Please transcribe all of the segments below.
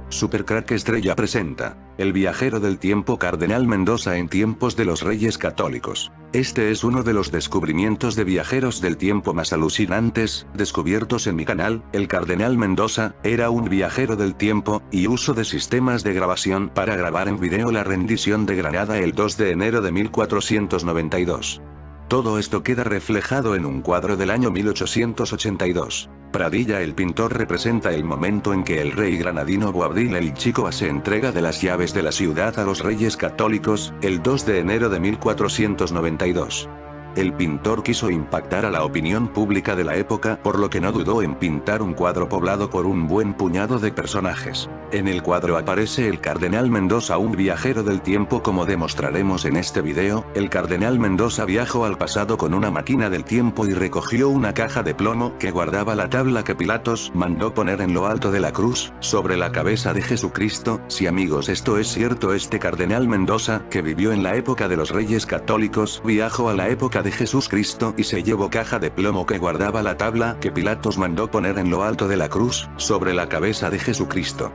Supercrack Estrella presenta El viajero del tiempo Cardenal Mendoza en tiempos de los Reyes Católicos. Este es uno de los descubrimientos de viajeros del tiempo más alucinantes, descubiertos en mi canal. El Cardenal Mendoza era un viajero del tiempo, y uso de sistemas de grabación para grabar en video la rendición de Granada el 2 de enero de 1492. Todo esto queda reflejado en un cuadro del año 1882. Pradilla el pintor representa el momento en que el rey granadino Boabdil el Chico se entrega de las llaves de la ciudad a los reyes católicos, el 2 de enero de 1492. El pintor quiso impactar a la opinión pública de la época, por lo que no dudó en pintar un cuadro poblado por un buen puñado de personajes. En el cuadro aparece el Cardenal Mendoza, un viajero del tiempo, como demostraremos en este video. El Cardenal Mendoza viajó al pasado con una máquina del tiempo y recogió una caja de plomo que guardaba la tabla que Pilatos mandó poner en lo alto de la cruz, sobre la cabeza de Jesucristo. Si amigos, esto es cierto, este Cardenal Mendoza, que vivió en la época de los Reyes Católicos, viajó a la época de Jesús Cristo y se llevó caja de plomo que guardaba la tabla que Pilatos mandó poner en lo alto de la cruz, sobre la cabeza de Jesucristo.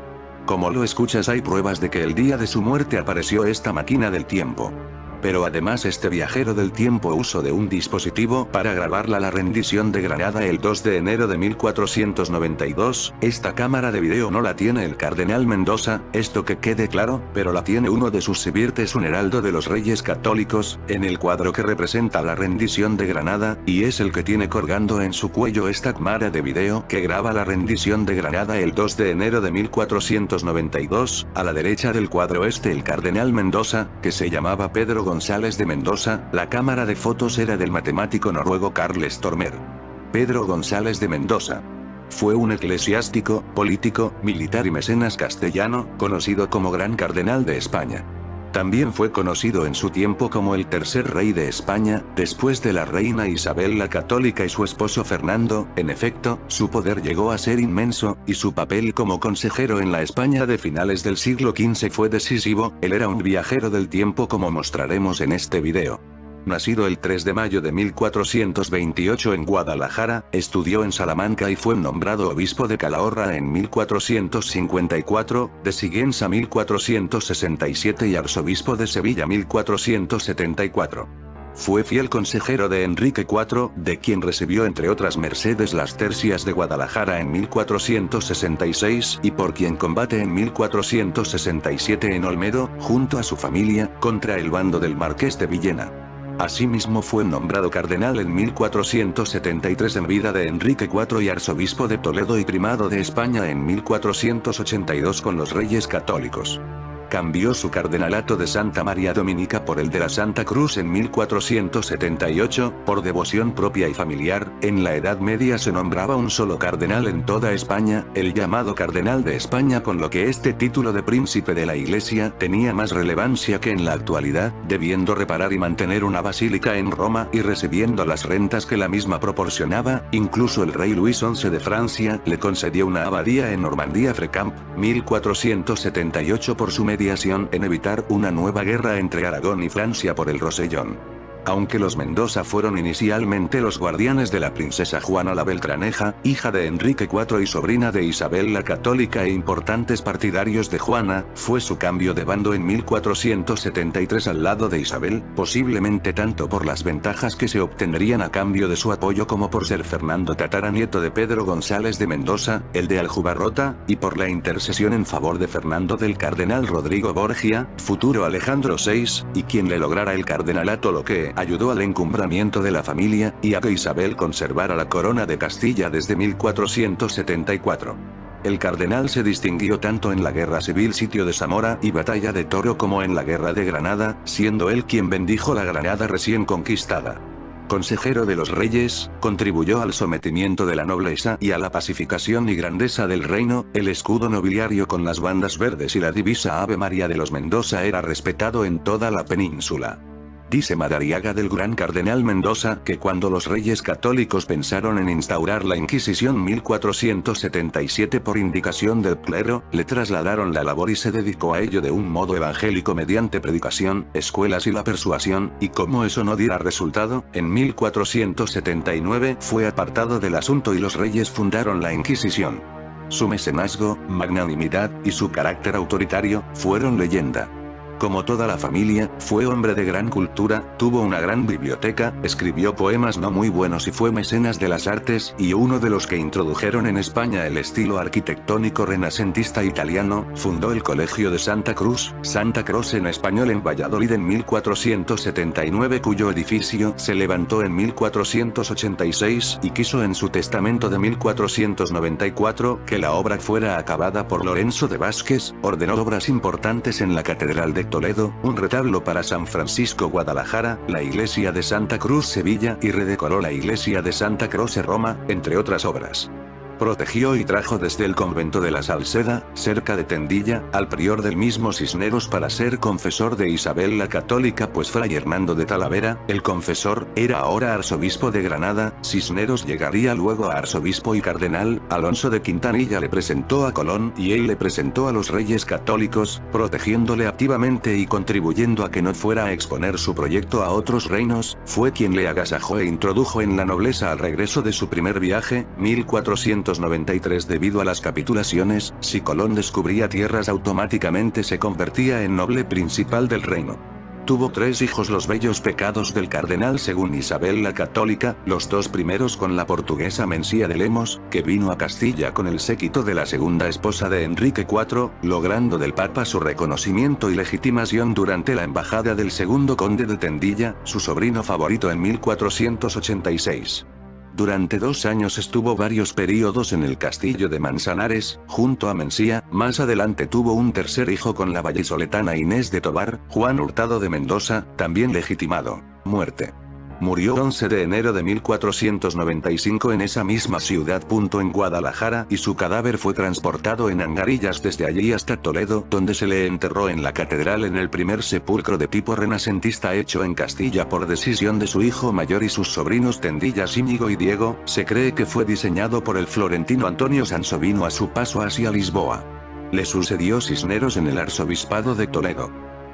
Como lo escuchas, hay pruebas de que el día de su muerte apareció esta máquina del tiempo. Pero además este viajero del tiempo usó de un dispositivo para grabar la rendición de Granada el 2 de enero de 1492, esta cámara de video no la tiene el Cardenal Mendoza, esto que quede claro, pero la tiene uno de sus sirvientes, un heraldo de los Reyes Católicos, en el cuadro que representa la rendición de Granada, y es el que tiene colgando en su cuello esta cámara de video que graba la rendición de Granada el 2 de enero de 1492, a la derecha del cuadro el Cardenal Mendoza, que se llamaba Pedro González de Mendoza. La cámara de fotos era del matemático noruego Carl Stormer. Pedro González de Mendoza fue un eclesiástico, político, militar y mecenas castellano, conocido como Gran Cardenal de España. También fue conocido en su tiempo como el tercer rey de España, después de la reina Isabel la Católica y su esposo Fernando. En efecto, su poder llegó a ser inmenso, y su papel como consejero en la España de finales del siglo XV fue decisivo. Él era un viajero del tiempo, como mostraremos en este video. Nacido el 3 de mayo de 1428 en Guadalajara, estudió en Salamanca y fue nombrado obispo de Calahorra en 1454, de Sigüenza 1467 y arzobispo de Sevilla 1474. Fue fiel consejero de Enrique IV, de quien recibió entre otras mercedes las tercias de Guadalajara en 1466, y por quien combate en 1467 en Olmedo, junto a su familia, contra el bando del Marqués de Villena. Asimismo fue nombrado cardenal en 1473 en vida de Enrique IV y arzobispo de Toledo y primado de España en 1482 con los Reyes Católicos. Cambió su cardenalato de Santa María Dominica por el de la Santa Cruz en 1478, por devoción propia y familiar. En la Edad Media se nombraba un solo cardenal en toda España, el llamado Cardenal de España, con lo que este título de príncipe de la Iglesia tenía más relevancia que en la actualidad, debiendo reparar y mantener una basílica en Roma y recibiendo las rentas que la misma proporcionaba. Incluso el rey Luis XI de Francia le concedió una abadía en Normandía-Frecamp, 1478 por su mediación en evitar una nueva guerra entre Aragón y Francia por el Rosellón. Aunque los Mendoza fueron inicialmente los guardianes de la princesa Juana la Beltraneja, hija de Enrique IV y sobrina de Isabel la Católica e importantes partidarios de Juana, fue su cambio de bando en 1473 al lado de Isabel, posiblemente tanto por las ventajas que se obtendrían a cambio de su apoyo como por ser Fernando tataranieto de Pedro González de Mendoza, el de Aljubarrota, y por la intercesión en favor de Fernando del cardenal Rodrigo Borgia, futuro Alejandro VI, y quien le lograra el cardenalato, lo que ayudó al encumbramiento de la familia, y a que Isabel conservara la corona de Castilla desde 1474. El cardenal se distinguió tanto en la Guerra Civil, sitio de Zamora y Batalla de Toro, como en la Guerra de Granada, siendo él quien bendijo la Granada recién conquistada. Consejero de los reyes, contribuyó al sometimiento de la nobleza y a la pacificación y grandeza del reino. El escudo nobiliario con las bandas verdes y la divisa Ave María de los Mendoza era respetado en toda la península. Dice Madariaga del Gran Cardenal Mendoza que cuando los reyes católicos pensaron en instaurar la Inquisición 1477 por indicación del clero, le trasladaron la labor y se dedicó a ello de un modo evangélico mediante predicación, escuelas y la persuasión, y como eso no diera resultado, en 1479 fue apartado del asunto y los reyes fundaron la Inquisición. su mecenazgo, magnanimidad, y su carácter autoritario, fueron leyenda. Como toda la familia, fue hombre de gran cultura, tuvo una gran biblioteca, escribió poemas no muy buenos y fue mecenas de las artes, y uno de los que introdujeron en España el estilo arquitectónico renacentista italiano, fundó el Colegio de Santa Cruz en español en Valladolid en 1479, cuyo edificio se levantó en 1486, y quiso en su testamento de 1494 que la obra fuera acabada por Lorenzo de Vázquez, ordenó obras importantes en la Catedral de Toledo, un retablo para San Francisco Guadalajara, la iglesia de Santa Cruz Sevilla, y redecoró la iglesia de Santa Croce Roma, entre otras obras. Protegió y trajo desde el convento de la Salceda, cerca de Tendilla, al prior del mismo Cisneros para ser confesor de Isabel la Católica, pues Fray Hernando de Talavera, el confesor, era ahora arzobispo de Granada. Cisneros llegaría luego a arzobispo y cardenal. Alonso de Quintanilla le presentó a Colón y él le presentó a los reyes católicos, protegiéndole activamente y contribuyendo a que no fuera a exponer su proyecto a otros reinos. Fue quien le agasajó e introdujo en la nobleza al regreso de su primer viaje, 1493. Debido a las capitulaciones, si Colón descubría tierras automáticamente se convertía en noble principal del reino. Tuvo 3 hijos, los bellos pecados del cardenal según Isabel la Católica, los 2 primeros con la portuguesa Mencía de Lemos, que vino a Castilla con el séquito de la segunda esposa de Enrique IV, logrando del Papa su reconocimiento y legitimación durante la embajada del segundo conde de Tendilla, su sobrino favorito en 1486. Durante 2 años estuvo varios períodos en el castillo de Manzanares, junto a Mencía. Más adelante tuvo un tercer hijo con la vallisoletana Inés de Tobar, Juan Hurtado de Mendoza, también legitimado. Muerte. Murió 11 de enero de 1495 en esa misma ciudad. En Guadalajara, y su cadáver fue transportado en angarillas desde allí hasta Toledo, donde se le enterró en la catedral en el primer sepulcro de tipo renacentista hecho en Castilla por decisión de su hijo mayor y sus sobrinos Tendillas Íñigo y Diego. Se cree que fue diseñado por el florentino Antonio Sansovino a su paso hacia Lisboa. Le sucedió Cisneros en el arzobispado de Toledo.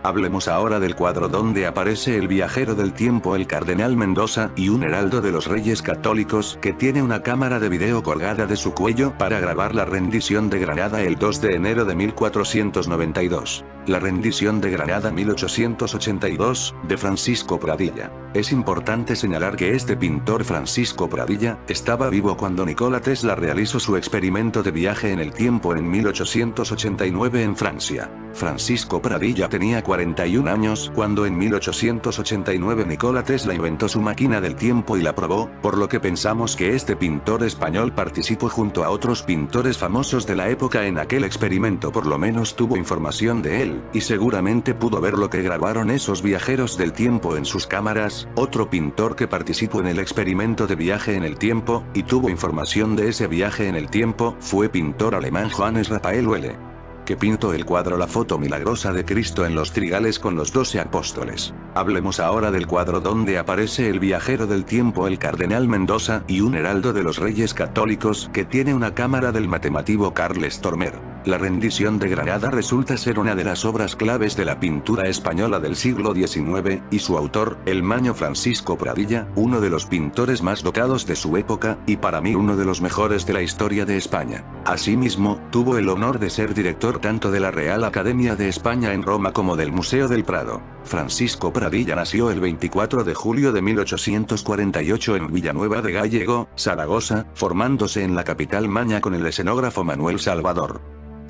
Hablemos ahora del cuadro donde aparece el viajero del tiempo, el cardenal Mendoza, y un heraldo de los reyes católicos, que tiene una cámara de video colgada de su cuello para grabar la rendición de Granada el 2 de enero de 1492. La rendición de Granada 1882, de Francisco Pradilla. Es importante señalar que este pintor Francisco Pradilla, estaba vivo cuando Nikola Tesla realizó su experimento de viaje en el tiempo en 1889 en Francia. Francisco Pradilla tenía 41 años cuando en 1889 Nikola Tesla inventó su máquina del tiempo y la probó, por lo que pensamos que este pintor español participó junto a otros pintores famosos de la época en aquel experimento. Por lo menos tuvo información de él, y seguramente pudo ver lo que grabaron esos viajeros del tiempo en sus cámaras. Otro pintor que participó en el experimento de viaje en el tiempo, y tuvo información de ese viaje en el tiempo, fue pintor alemán Johannes Raphael Welle, que pintó el cuadro La foto milagrosa de Cristo en los trigales con los 12 apóstoles. Hablemos ahora del cuadro donde aparece el viajero del tiempo, el cardenal Mendoza, y un heraldo de los reyes católicos, que tiene una cámara del matemático Carles Tormer. La rendición de Granada resulta ser una de las obras claves de la pintura española del siglo XIX, y su autor, el maño Francisco Pradilla, uno de los pintores más dotados de su época, y para mí uno de los mejores de la historia de España. Asimismo, tuvo el honor de ser director tanto de la Real Academia de España en Roma como del Museo del Prado. Francisco Pradilla nació el 24 de julio de 1848 en Villanueva de Gállego, Zaragoza, formándose en la capital maña con el escenógrafo Manuel Salvador.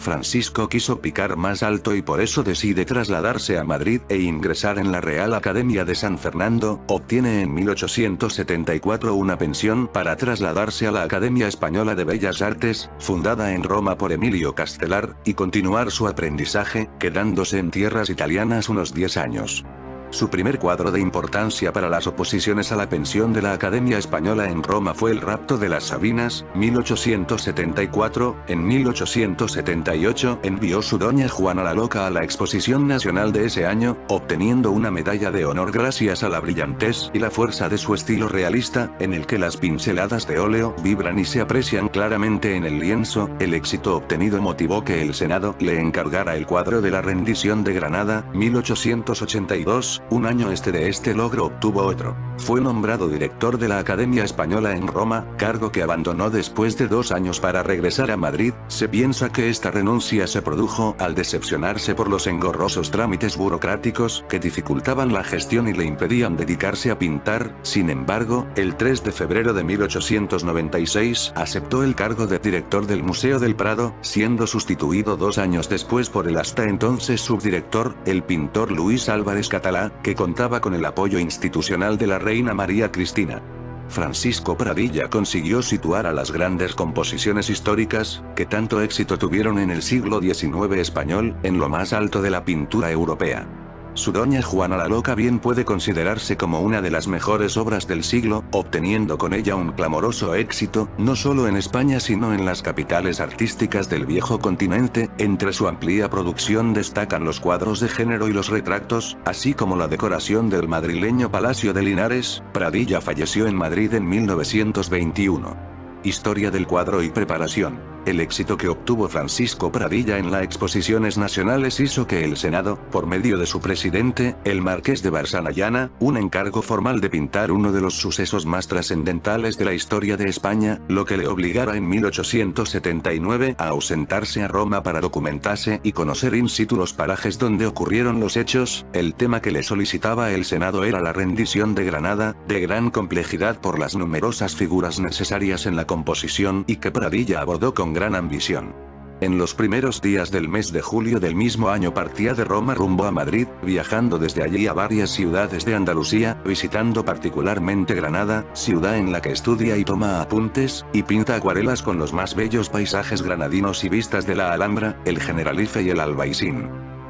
Francisco quiso picar más alto y por eso decide trasladarse a Madrid e ingresar en la Real Academia de San Fernando. Obtiene en 1874 una pensión para trasladarse a la Academia Española de Bellas Artes, fundada en Roma por Emilio Castelar, y continuar su aprendizaje, quedándose en tierras italianas unos 10 años. Su primer cuadro de importancia para las oposiciones a la pensión de la Academia Española en Roma fue El rapto de las Sabinas, 1874. En 1878 envió su doña Juana la Loca a la Exposición Nacional de ese año, obteniendo una medalla de honor gracias a la brillantez y la fuerza de su estilo realista, en el que las pinceladas de óleo vibran y se aprecian claramente en el lienzo. El éxito obtenido motivó que el Senado le encargara el cuadro de la rendición de Granada, 1882. Un año de este logro obtuvo otro. Fue nombrado director de la Academia Española en Roma, cargo que abandonó después de 2 años para regresar a Madrid. Se piensa que esta renuncia se produjo al decepcionarse por los engorrosos trámites burocráticos que dificultaban la gestión y le impedían dedicarse a pintar. Sin embargo, el 3 de febrero de 1896 aceptó el cargo de director del Museo del Prado, siendo sustituido 2 años después por el hasta entonces subdirector, el pintor Luis Álvarez Catalá, que contaba con el apoyo institucional de la reina María Cristina. Francisco Pradilla consiguió situar a las grandes composiciones históricas, que tanto éxito tuvieron en el siglo XIX español, en lo más alto de la pintura europea. Su Doña Juana la Loca bien puede considerarse como una de las mejores obras del siglo, obteniendo con ella un clamoroso éxito, no solo en España sino en las capitales artísticas del viejo continente. Entre su amplia producción destacan los cuadros de género y los retratos, así como la decoración del madrileño Palacio de Linares. Pradilla falleció en Madrid en 1921. Historia del cuadro y preparación. El éxito que obtuvo Francisco Pradilla en las exposiciones nacionales hizo que el Senado, por medio de su presidente, el marqués de Barsanayana, un encargo formal de pintar uno de los sucesos más trascendentales de la historia de España, lo que le obligara en 1879 a ausentarse a Roma para documentarse y conocer in situ los parajes donde ocurrieron los hechos. El tema que le solicitaba el Senado era la rendición de Granada, de gran complejidad por las numerosas figuras necesarias en la composición y que Pradilla abordó con gran ambición. En los primeros días del mes de julio del mismo año partía de Roma rumbo a Madrid, viajando desde allí a varias ciudades de Andalucía, visitando particularmente Granada, ciudad en la que estudia y toma apuntes, y pinta acuarelas con los más bellos paisajes granadinos y vistas de la Alhambra, el Generalife y el Albaicín.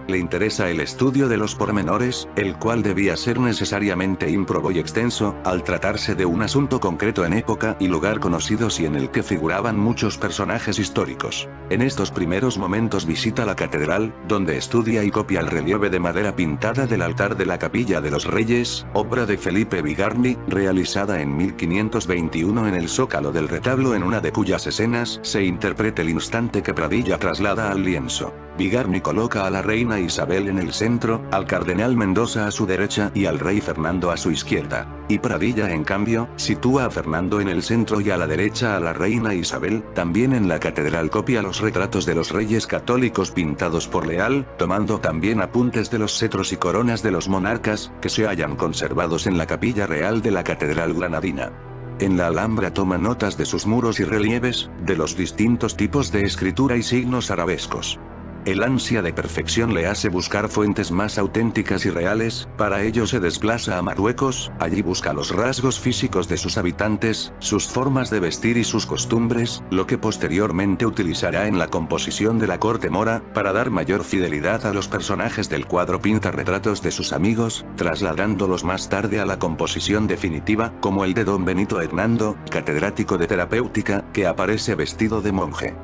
Le interesa el estudio de los pormenores, el cual debía ser necesariamente ímprobo y extenso, al tratarse de un asunto concreto en época y lugar conocidos y en el que figuraban muchos personajes históricos. En estos primeros momentos visita la catedral, donde estudia y copia el relieve de madera pintada del altar de la Capilla de los Reyes, obra de Felipe Bigarny, realizada en 1521 en el zócalo del retablo, en una de cuyas escenas se interpreta el instante que Pradilla traslada al lienzo. Bigarny coloca a la reina Isabel en el centro, al cardenal Mendoza a su derecha y al rey Fernando a su izquierda. Y Pradilla en cambio, sitúa a Fernando en el centro y a la derecha a la reina Isabel. También en la catedral copia los retratos de los reyes católicos pintados por Leal, tomando también apuntes de los cetros y coronas de los monarcas, que se hallan conservados en la capilla real de la catedral granadina. En la Alhambra toma notas de sus muros y relieves, de los distintos tipos de escritura y signos arabescos. El ansia de perfección le hace buscar fuentes más auténticas y reales. Para ello se desplaza a Marruecos, allí busca los rasgos físicos de sus habitantes, sus formas de vestir y sus costumbres, lo que posteriormente utilizará en la composición de la corte mora. Para dar mayor fidelidad a los personajes del cuadro pinta retratos de sus amigos, trasladándolos más tarde a la composición definitiva, como el de don Benito Hernando, catedrático de terapéutica, que aparece vestido de monje.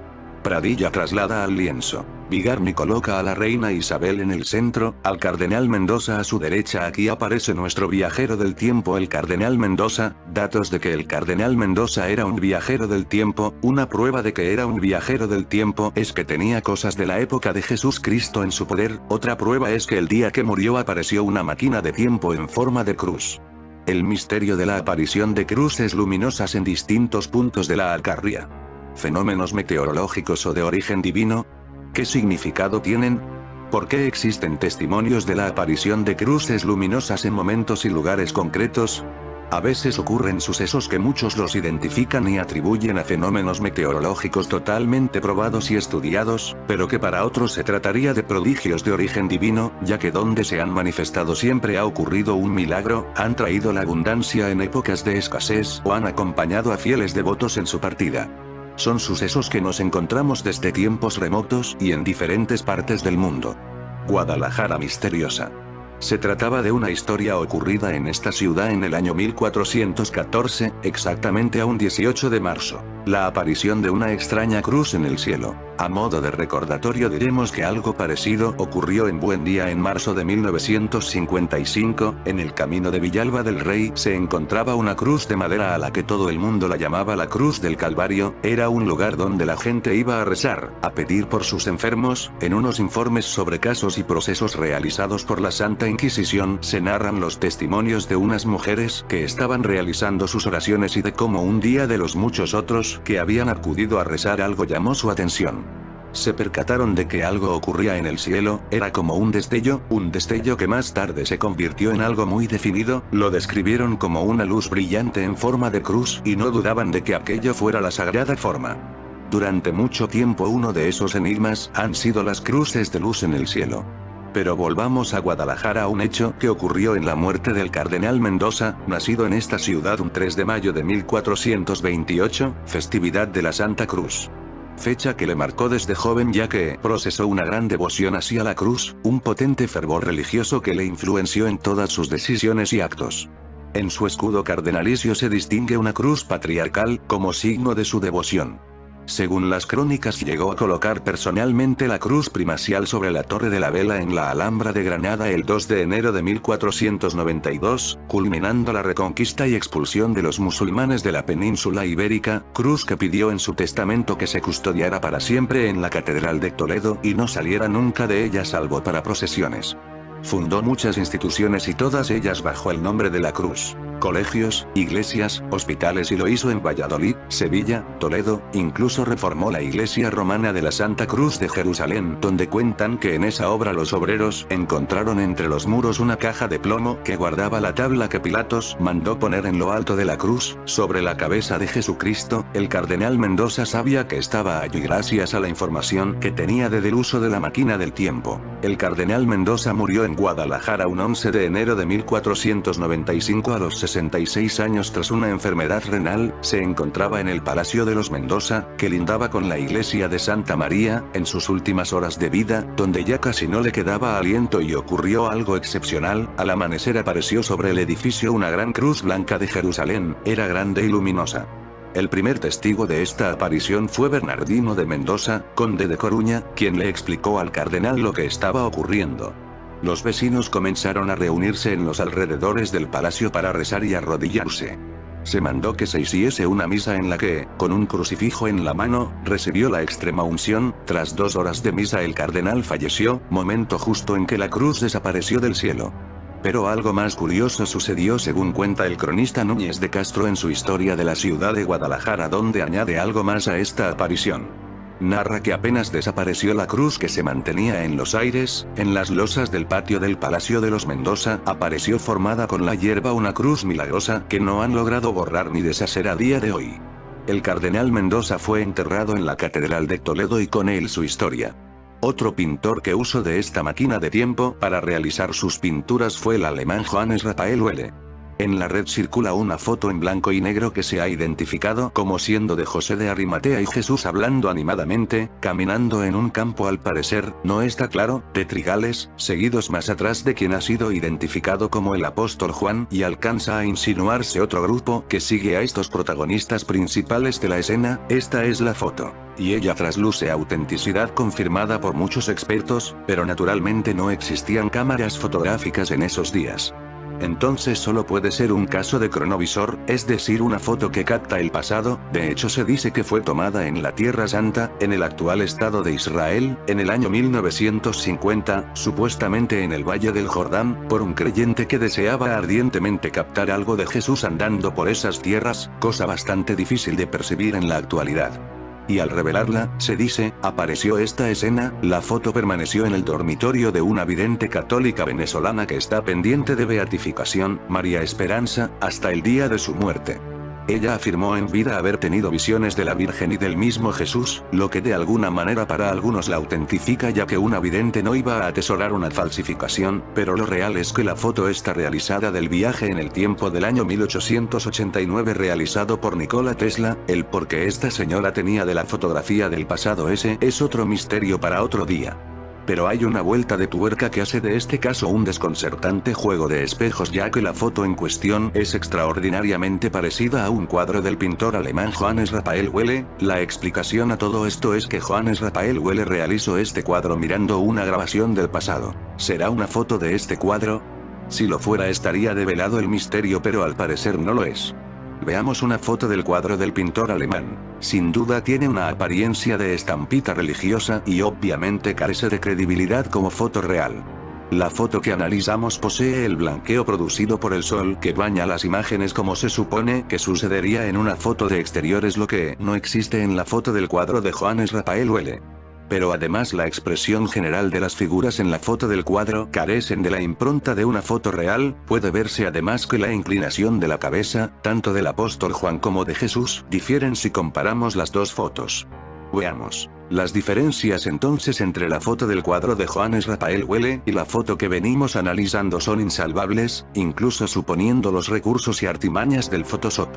Pradilla traslada al lienzo. Bigarny coloca a la reina Isabel en el centro, al cardenal Mendoza a su derecha. Aquí aparece nuestro viajero del tiempo, el cardenal Mendoza. Datos de que el cardenal Mendoza era un viajero del tiempo. Una prueba de que era un viajero del tiempo es que tenía cosas de la época de Jesús Cristo en su poder. Otra prueba es que el día que murió apareció una máquina de tiempo en forma de cruz. El misterio de la aparición de cruces luminosas en distintos puntos de la Alcarria. ¿Fenómenos meteorológicos o de origen divino? ¿Qué significado tienen? ¿Por qué existen testimonios de la aparición de cruces luminosas en momentos y lugares concretos? A veces ocurren sucesos que muchos los identifican y atribuyen a fenómenos meteorológicos totalmente probados y estudiados, pero que para otros se trataría de prodigios de origen divino, ya que donde se han manifestado siempre ha ocurrido un milagro, han traído la abundancia en épocas de escasez o han acompañado a fieles devotos en su partida. Son sucesos que nos encontramos desde tiempos remotos y en diferentes partes del mundo. Guadalajara misteriosa. Se trataba de una historia ocurrida en esta ciudad en el año 1414, exactamente a un 18 de marzo. La aparición de una extraña cruz en el cielo. A modo de recordatorio diremos que algo parecido ocurrió en Buendía en marzo de 1955, en el camino de Villalba del Rey se encontraba una cruz de madera a la que todo el mundo la llamaba la Cruz del Calvario, era un lugar donde la gente iba a rezar, a pedir por sus enfermos. En unos informes sobre casos y procesos realizados por la Santa Inquisición se narran los testimonios de unas mujeres que estaban realizando sus oraciones y de cómo un día de los muchos otros que habían acudido a rezar algo llamó su atención. Se percataron de que algo ocurría en el cielo, era como un destello que más tarde se convirtió en algo muy definido, lo describieron como una luz brillante en forma de cruz y no dudaban de que aquello fuera la sagrada forma. Durante mucho tiempo uno de esos enigmas han sido las cruces de luz en el cielo. Pero volvamos a Guadalajara, un hecho que ocurrió en la muerte del cardenal Mendoza, nacido en esta ciudad un 3 de mayo de 1428, festividad de la Santa Cruz. Fecha que le marcó desde joven ya que procesó una gran devoción hacia la cruz, un potente fervor religioso que le influenció en todas sus decisiones y actos. En su escudo cardenalicio se distingue una cruz patriarcal, como signo de su devoción. Según las crónicas llegó a colocar personalmente la cruz primacial sobre la Torre de la Vela en la Alhambra de Granada el 2 de enero de 1492, culminando la reconquista y expulsión de los musulmanes de la península ibérica, cruz que pidió en su testamento que se custodiara para siempre en la Catedral de Toledo y no saliera nunca de ella salvo para procesiones. Fundó muchas instituciones y todas ellas bajo el nombre de la Cruz. Colegios, iglesias, hospitales y lo hizo en Valladolid, Sevilla, Toledo, incluso reformó la iglesia romana de la Santa Cruz de Jerusalén, donde cuentan que en esa obra los obreros encontraron entre los muros una caja de plomo que guardaba la tabla que Pilatos mandó poner en lo alto de la cruz, sobre la cabeza de Jesucristo. El cardenal Mendoza sabía que estaba allí gracias a la información que tenía del uso de la máquina del tiempo. El cardenal Mendoza murió en Guadalajara un 11 de enero de 1495 a los 66 años tras una enfermedad renal. Se encontraba en el Palacio de los Mendoza, que lindaba con la iglesia de Santa María, en sus últimas horas de vida, donde ya casi no le quedaba aliento y ocurrió algo excepcional. Al amanecer apareció sobre el edificio una gran cruz blanca de Jerusalén, era grande y luminosa. El primer testigo de esta aparición fue Bernardino de Mendoza, conde de Coruña, quien le explicó al cardenal lo que estaba ocurriendo. Los vecinos comenzaron a reunirse en los alrededores del palacio para rezar y arrodillarse. Se mandó que se hiciese una misa en la que, con un crucifijo en la mano, recibió la extrema unción. Tras 2 horas de misa el cardenal falleció, momento justo en que la cruz desapareció del cielo. Pero algo más curioso sucedió según cuenta el cronista Núñez de Castro en su historia de la ciudad de Guadalajara, donde añade algo más a esta aparición. Narra que apenas desapareció la cruz que se mantenía en los aires, en las losas del patio del Palacio de los Mendoza apareció formada con la hierba una cruz milagrosa que no han logrado borrar ni deshacer a día de hoy. El cardenal Mendoza fue enterrado en la Catedral de Toledo y con él su historia. Otro pintor que usó de esta máquina de tiempo para realizar sus pinturas fue el alemán Johannes Raphael Welle. En la red circula una foto en blanco y negro que se ha identificado como siendo de José de Arimatea y Jesús hablando animadamente, caminando en un campo, al parecer, no está claro, de trigales, seguidos más atrás de quien ha sido identificado como el apóstol Juan, y alcanza a insinuarse otro grupo que sigue a estos protagonistas principales de la escena. Esta es la foto. Y ella trasluce autenticidad confirmada por muchos expertos, pero naturalmente no existían cámaras fotográficas en esos días. Entonces solo puede ser un caso de cronovisor, es decir, una foto que capta el pasado. De hecho se dice que fue tomada en la Tierra Santa, en el actual Estado de Israel, en el año 1950, supuestamente en el Valle del Jordán, por un creyente que deseaba ardientemente captar algo de Jesús andando por esas tierras, cosa bastante difícil de percibir en la actualidad. Y al revelarla, se dice, apareció esta escena. La foto permaneció en el dormitorio de una vidente católica venezolana que está pendiente de beatificación, María Esperanza, hasta el día de su muerte. Ella afirmó en vida haber tenido visiones de la Virgen y del mismo Jesús, lo que de alguna manera para algunos la autentifica, ya que una vidente no iba a atesorar una falsificación, pero lo real es que la foto está realizada del viaje en el tiempo del año 1889 realizado por Nikola Tesla. El por qué esta señora tenía de la fotografía del pasado ese es otro misterio para otro día. Pero hay una vuelta de tuerca que hace de este caso un desconcertante juego de espejos, ya que la foto en cuestión es extraordinariamente parecida a un cuadro del pintor alemán Johannes Raphael Welle. La explicación a todo esto es que Johannes Raphael Welle realizó este cuadro mirando una grabación del pasado. ¿Será una foto de este cuadro? Si lo fuera estaría develado el misterio, pero al parecer no lo es. Veamos una foto del cuadro del pintor alemán. Sin duda tiene una apariencia de estampita religiosa y obviamente carece de credibilidad como foto real. La foto que analizamos posee el blanqueo producido por el sol que baña las imágenes como se supone que sucedería en una foto de exteriores, lo que no existe en la foto del cuadro de Johannes Raphael Welle. Pero además la expresión general de las figuras en la foto del cuadro carecen de la impronta de una foto real. Puede verse además que la inclinación de la cabeza, tanto del apóstol Juan como de Jesús, difieren si comparamos las dos fotos. Veamos. Las diferencias entonces entre la foto del cuadro de Johannes Raphael Welle y la foto que venimos analizando son insalvables, incluso suponiendo los recursos y artimañas del Photoshop.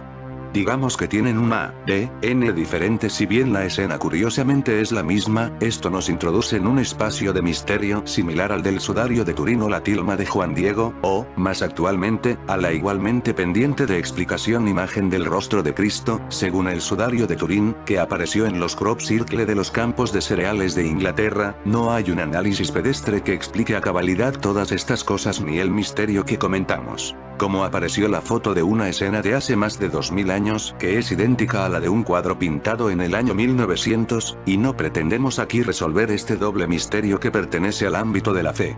Digamos que tienen un ADN diferente, si bien la escena curiosamente es la misma. Esto nos introduce en un espacio de misterio similar al del sudario de Turín o la tilma de Juan Diego, o, más actualmente, a la igualmente pendiente de explicación imagen del rostro de Cristo, según el sudario de Turín, que apareció en los crop circle de los campos de cereales de Inglaterra. No hay un análisis pedestre que explique a cabalidad todas estas cosas ni el misterio que comentamos. Como apareció la foto de una escena de hace más de 2000 años, que es idéntica a la de un cuadro pintado en el año 1900, y no pretendemos aquí resolver este doble misterio que pertenece al ámbito de la fe.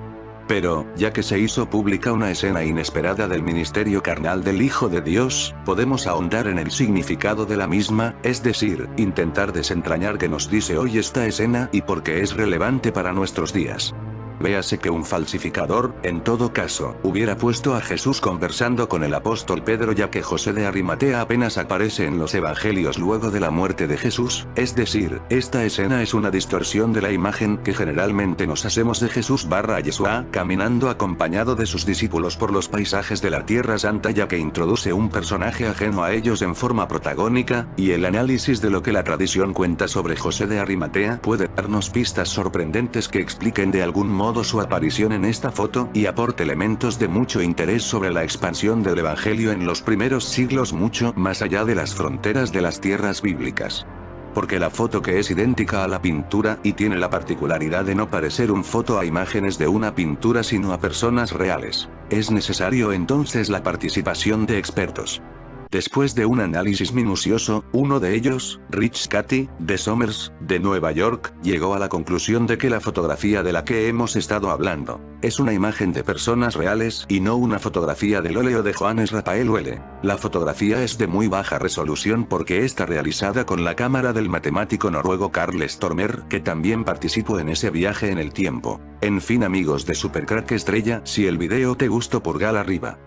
Pero, ya que se hizo pública una escena inesperada del ministerio carnal del Hijo de Dios, podemos ahondar en el significado de la misma, es decir, intentar desentrañar qué nos dice hoy esta escena y por qué es relevante para nuestros días. Véase que un falsificador, en todo caso, hubiera puesto a Jesús conversando con el apóstol Pedro, ya que José de Arimatea apenas aparece en los evangelios luego de la muerte de Jesús. Es decir, esta escena es una distorsión de la imagen que generalmente nos hacemos de Jesús Yeshua caminando acompañado de sus discípulos por los paisajes de la Tierra Santa, ya que introduce un personaje ajeno a ellos en forma protagónica, y el análisis de lo que la tradición cuenta sobre José de Arimatea puede darnos pistas sorprendentes que expliquen de algún modo su aparición en esta foto y aporte elementos de mucho interés sobre la expansión del evangelio en los primeros siglos, mucho más allá de las fronteras de las tierras bíblicas. Porque la foto, que es idéntica a la pintura y tiene la particularidad de no parecer un foto a imágenes de una pintura sino a personas reales, es necesario entonces la participación de expertos. Después de un análisis minucioso, uno de ellos, Rich Cathy, de Somers, de Nueva York, llegó a la conclusión de que la fotografía de la que hemos estado hablando es una imagen de personas reales y no una fotografía del óleo de Johannes Raphael Welle. La fotografía es de muy baja resolución porque está realizada con la cámara del matemático noruego Carl Stormer, que también participó en ese viaje en el tiempo. En fin, amigos de Supercrack Estrella, si el video te gustó, pulgar arriba.